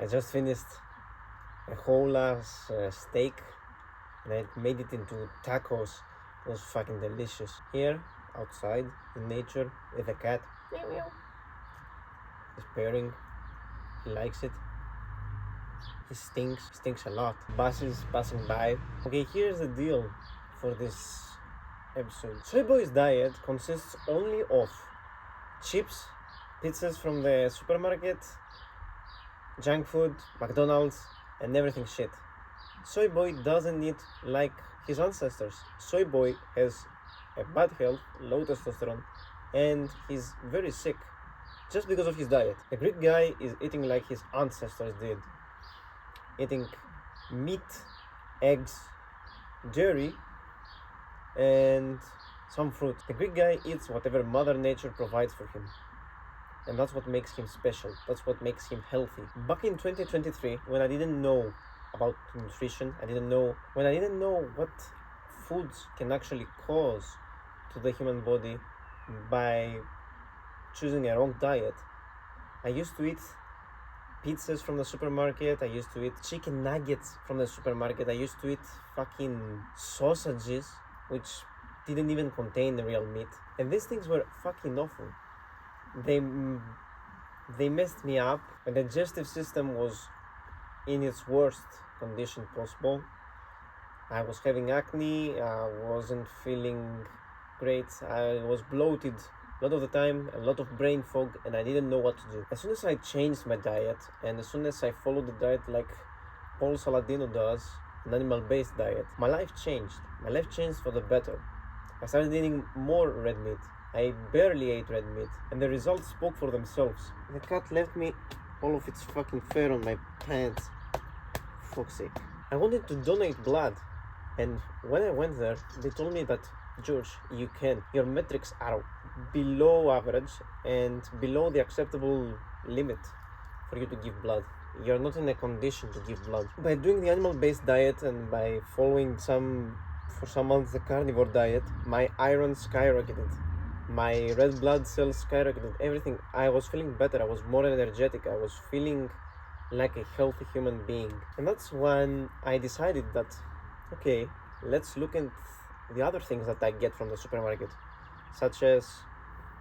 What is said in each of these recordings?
I just finished a whole ass steak and I made it into tacos. It was fucking delicious. Here, outside, in nature, with a cat. Meow meow. He's purring. He likes it. He stinks a lot. Buses passing by. Okay, here's the deal for this episode. Soy Boy's diet consists only of chips, pizzas from the supermarket, junk food, McDonald's, and everything shit. Soy Boy doesn't eat like his ancestors. Soy Boy has a bad health, low testosterone, and he's very sick just because of his diet. The Greek guy is eating like his ancestors did, eating meat, eggs, dairy, and some fruit. The Greek guy eats whatever Mother Nature provides for him. And that's what makes him special. That's what makes him healthy. Back in 2023, when I didn't know about nutrition, when I didn't know what foods can actually cause to the human body by choosing a wrong diet, I used to eat pizzas from the supermarket, I used to eat chicken nuggets from the supermarket, I used to eat fucking sausages, which didn't even contain the real meat. And these things were fucking awful. They messed me up. My digestive system was in its worst condition possible. I was having acne, I wasn't feeling great, I was bloated a lot of the time, a lot of brain fog, and I didn't know what to do. As soon as I changed my diet, and as soon as I followed the diet like Paul Saladino does, an animal-based diet, my life changed. My life changed for the better. I started eating more red meat. I barely ate red meat, and the results spoke for themselves. The cat left me all of its fucking fur on my pants. Fuck's sake. I wanted to donate blood, and when I went there, they told me that, George, you can. Your metrics are below average and below the acceptable limit for you to give blood. You're not in a condition to give blood. By doing the animal-based diet and by following for some months the carnivore diet, my iron skyrocketed. My red blood cells skyrocketed, everything. I was feeling better, I was more energetic, I was feeling like a healthy human being. And that's when I decided that, okay, let's look at the other things that I get from the supermarket, such as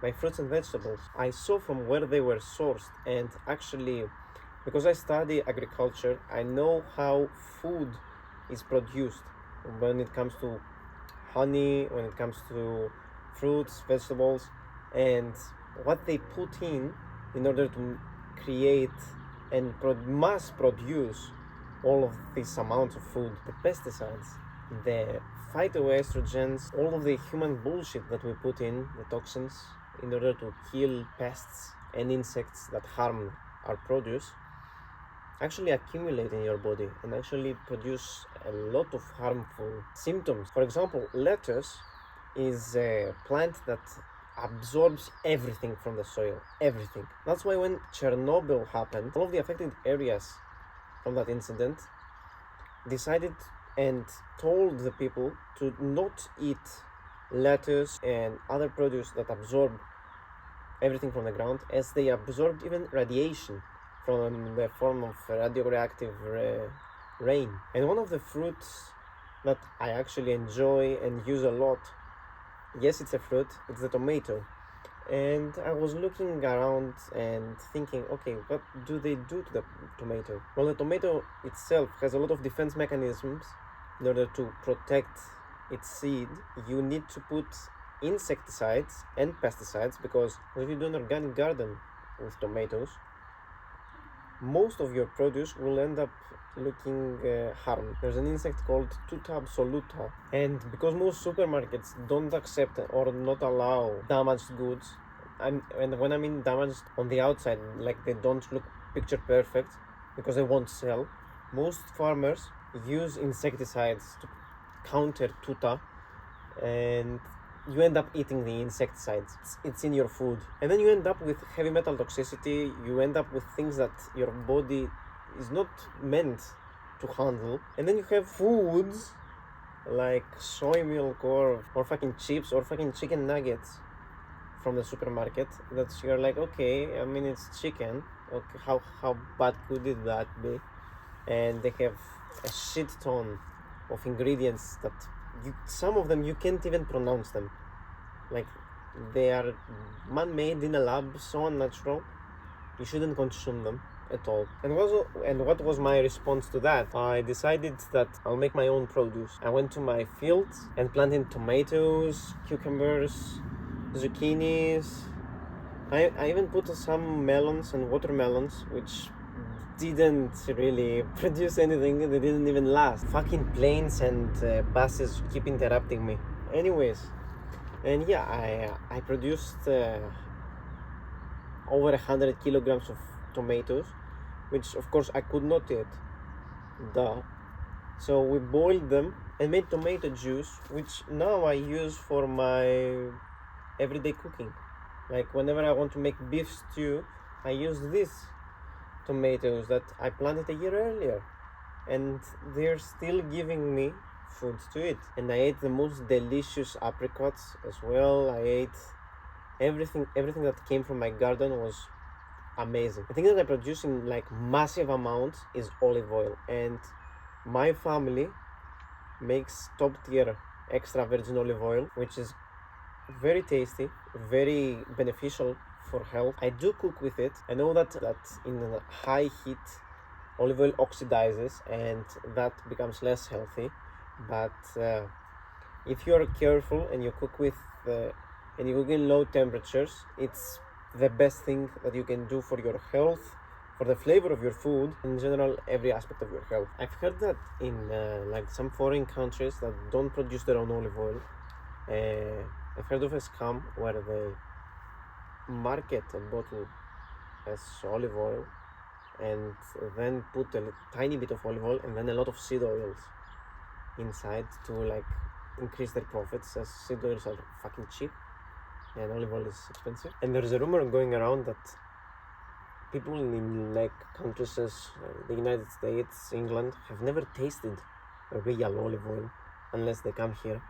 my fruits and vegetables. I saw from where they were sourced, and actually, because I study agriculture, I know how food is produced when it comes to honey, when it comes to fruits, vegetables, and what they put in order to create and mass produce all of these amounts of food. The pesticides, the phytoestrogens, all of the human bullshit that we put in, the toxins, in order to kill pests and insects that harm our produce, actually accumulate in your body and actually produce a lot of harmful symptoms. For example, lettuce is a plant that absorbs everything from the soil, everything. That's why when Chernobyl happened, all of the affected areas from that incident decided and told the people to not eat lettuce and other produce that absorb everything from the ground, as they absorbed even radiation from the form of radioactive rain. And one of the fruits that I actually enjoy and use a lot, yes, it's a fruit, it's the tomato. And I was looking around and thinking, okay, what do they do to the tomato? Well, the tomato itself has a lot of defense mechanisms. In order to protect its seed, you need to put insecticides and pesticides, because if you do an organic garden with tomatoes, most of your produce will end up looking harmed. There's an insect called Tuta absoluta, and because most supermarkets don't accept or not allow damaged goods, and when I mean damaged on the outside, like they don't look picture perfect because they won't sell, most farmers use insecticides to counter Tuta, and you end up eating the insecticides. It's in your food. And then you end up with heavy metal toxicity, you end up with things that your body is not meant to handle. And then you have foods like soy milk or fucking chips or fucking chicken nuggets from the supermarket that you're like, okay, I mean, it's chicken, Okay, how bad could it that be? And they have a shit ton of ingredients that some of them you can't even pronounce them. Like, they are man-made in a lab, so unnatural. You shouldn't consume them at all. And what was my response to that? I decided that I'll make my own produce. I went to my fields and planted tomatoes, cucumbers, zucchinis. I even put some melons and watermelons, which didn't really produce anything. They didn't even last. Fucking planes and buses keep interrupting me. Anyways, and yeah, I produced over 100 kilograms of tomatoes, which of course I could not eat. Duh. So we boiled them and made tomato juice, which now I use for my everyday cooking. Like, whenever I want to make beef stew, I use these tomatoes that I planted a year earlier, and they're still giving me food to eat. And I ate the most delicious apricots as well. I ate everything that came from my garden was amazing. The thing that I produce in like massive amounts is olive oil, and my family makes top tier extra virgin olive oil, which is very tasty, very beneficial for health. I do cook with it. I know that in a high heat olive oil oxidizes and that becomes less healthy, but if you're careful and you cook with and you cook in low temperatures, it's the best thing that you can do for your health, for the flavor of your food, in general, every aspect of your health. I've heard that in like some foreign countries that don't produce their own olive oil, I've heard of a scam where they market a bottle as olive oil and then put a tiny bit of olive oil and then a lot of seed oils inside to like increase their profits, as seed oils are fucking cheap and olive oil is expensive. And there's a rumor going around that people in like countries as the United States, England, have never tasted real olive oil unless they come here,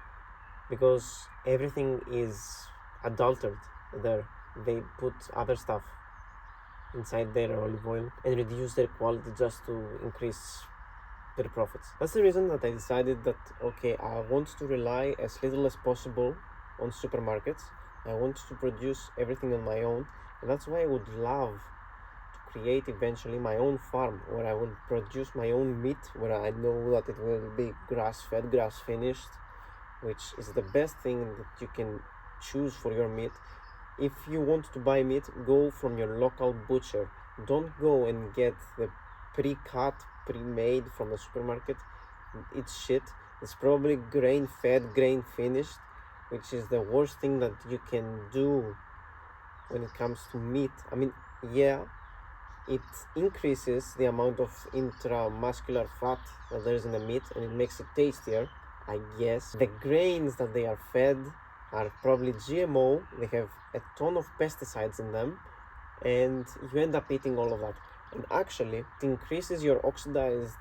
because everything is adulterated there. They put other stuff inside their olive oil and reduce their quality just to increase their profits. That's the reason that I decided that, okay, I want to rely as little as possible on supermarkets. I want to produce everything on my own, and that's why I would love to create eventually my own farm where I will produce my own meat, where I know that it will be grass-fed, grass-finished, which is the best thing that you can choose for your meat. If you want to buy meat, go from your local butcher. Don't go and get the pre-cut, pre-made from the supermarket. It's shit. It's probably grain-fed, grain-finished, which is the worst thing that you can do when it comes to meat. I mean, yeah, it increases the amount of intramuscular fat that there is in the meat and it makes it tastier, I guess. The grains that they are fed are probably GMO. They have a ton of pesticides in them, and you end up eating all of that. And actually, it increases your oxidized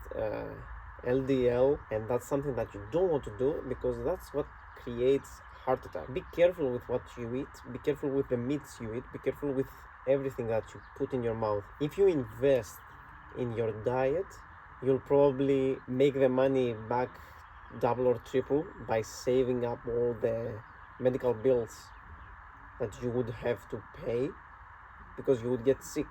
LDL, and that's something that you don't want to do, because that's what creates heart attack. Be careful with what you eat. Be careful with the meats you eat. Be careful with everything that you put in your mouth. If you invest in your diet, you'll probably make the money back double or triple by saving up all the medical bills that you would have to pay because you would get sick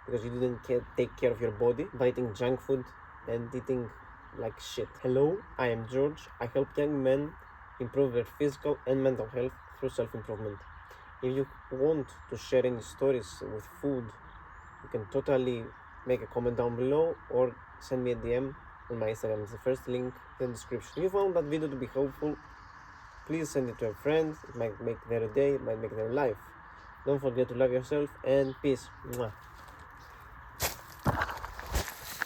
because you didn't take care of your body by eating junk food and eating like shit. Hello, I am George. I help young men improve their physical and mental health through self-improvement. If you want to share any stories with food, you can totally make a comment down below or send me a DM on my Instagram. It's the first link in the description. If you found that video to be helpful, please send it to a friend. It might make their day, it might make their life. Don't forget to love yourself, and peace. Mwah.